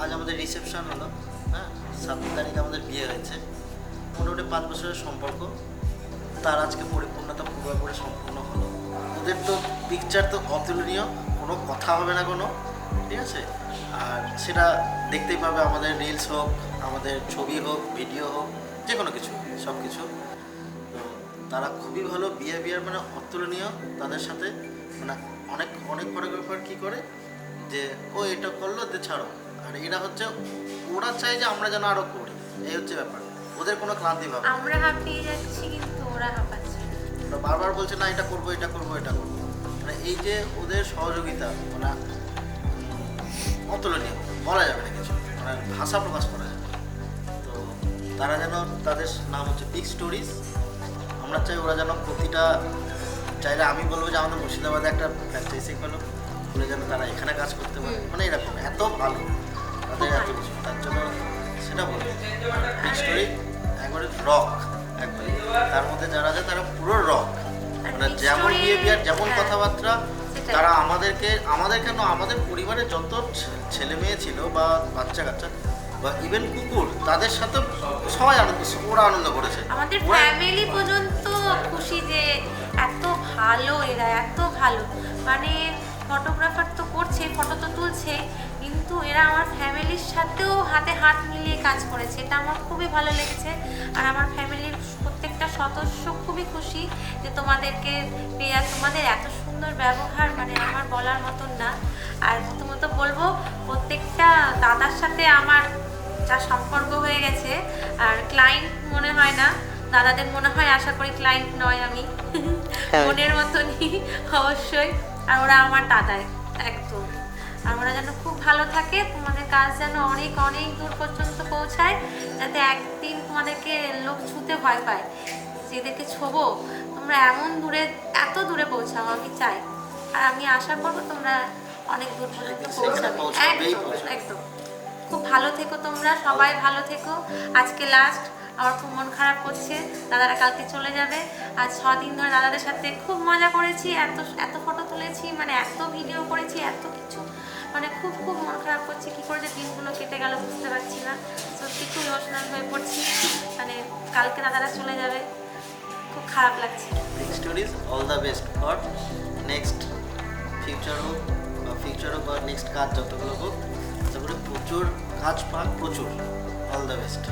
আজ আমাদের রিসেপশন হলো, হ্যাঁ 7 তারিখে আমাদের বিয়ে হয়েছে। মোটামুটি 5 বছরের সম্পর্ক, তার আজকে পরিপূর্ণতা পুরোপুরি সম্পূর্ণ হলো। ওদের তো পিকচার তো অতুলনীয়, কোনো কথা হবে না কোনো, ঠিক আছে। আর সেটা দেখতেই পাবে আমাদের রিলস হোক, আমাদের ছবি হোক, ভিডিও হোক, যে কোনো কিছু, সব কিছু। তো তারা খুবই ভালো, বিহেভিয়ার মানে অতুলনীয় তাদের সাথে। মানে অনেক অনেক ফটোগ্রাফার কী করে যে ও এটা করলো যে ছাড়ো, আর এরা হচ্ছে ওরা চায় যে আমরা যেন আরও করি, এই হচ্ছে ব্যাপার। ওদের কোনো ক্লান্তি ভাবে আমরা হাঁপিয়ে যাচ্ছি কিন্তু ওরা হাঁপাচ্ছে। ওরা বারবার বলছে না এটা করবো এটা করবো এটা করবো, মানে এই যে ওদের সহযোগিতা মানে অতুলনীয়, বলা যাবে না কিছু, মানে ভাষা প্রকাশ করা যাবে। তো তারা যেন, তাদের নাম হচ্ছে বিগ স্টোরিজ। আমরা চাই ওরা যেন প্রতিটা, চাইলে আমি বলবো যে আমাদের মুর্শিদাবাদে একটা ফ্র্যাঞ্চাইজি হলো, খুলে যেন তারা এখানে কাজ করতে পারে, মানে এরকম এত ভালো তাদের এত কিছু, তার জন্য সেটা বলবো। বিগ স্টোরি একবারে রক, একবারে তার মধ্যে যারা আছে তারা পুরো রক, মানে যেমন বিহেভিয়ার, যেমন কথাবার্তা, তারা আমাদের কেন আমাদের পরিবারের যত ছেলে মেয়ে ছিল বা বাচ্চা কাচ্চা বা ইভেন কুকুর, তাদের সাথে সবাই আনন্দ, ওরা আনন্দ করেছে। আমাদের ফ্যামিলি পর্যন্ত খুশি যে এত ভালো এরা, এত ভালো। মানে ফটোগ্রাফার তো করছে, ফটো তো তুলছে, কিন্তু এরা আমার ফ্যামিলির সাথেও হাতে হাত মিলিয়ে কাজ করেছে, এটা আমার খুবই ভালো লেগেছে। আর আমার ফ্যামিলির প্রত্যেকটা সদস্য খুবই খুশি যে তোমাদেরকে পেয়ে, তোমাদের এত সুন্দর ব্যবহার, মানে আমার বলার মতন না। আর প্রথমত বলবো প্রত্যেকটা দাদার সাথে আমার যা সম্পর্ক হয়ে গেছে, আর ক্লায়েন্ট মনে হয় না, দাদাদের মনে হয়, আশা করি ক্লায়েন্ট নয় আমি, মনের মতনই অবশ্যই। আর ওরা আমার দাদাই একদম। আর ওরা যেন খুব ভালো থাকে, তোমাদের কাজ যেন অনেক অনেক দূর পর্যন্ত পৌঁছায়, যাতে একদিন তোমাদেরকে লোক ছুতে ভয় পায়, যেদেরকে ছোবো তোমরা এমন দূরে, এত দূরে পৌঁছাও আমি চাই। আর আমি আশা করবো তোমরা অনেক দূর পর্যন্ত পৌঁছাবে। একদম একদম। খুব ভালো থেকো তোমরা, সবাই ভালো থেকো। আজকে লাস্ট, আমার খুব মন খারাপ করছে, দাদারা কালকে চলে যাবে। আজ 6 দিন ধরে দাদাদের সাথে খুব মজা করেছি, এত এত ফটো তুলেছি, মানে এত ভিডিও করেছি, এত কিছু, মানে খুব খুব মন খারাপ করছে। কী করে যে দিনগুলো কেটে গেল বুঝতে পারছি না, সত্যি খুব ইমোশনাল হয়ে পড়ছি। মানে কালকে দাদারা চলে যাবে, খুব খারাপ লাগছে। Big stories, all the best for next future হোক বা নেক্সট কাজ যতগুলো হোক, তারপরে প্রচুর কাজ পাক, প্রচুর। All the best.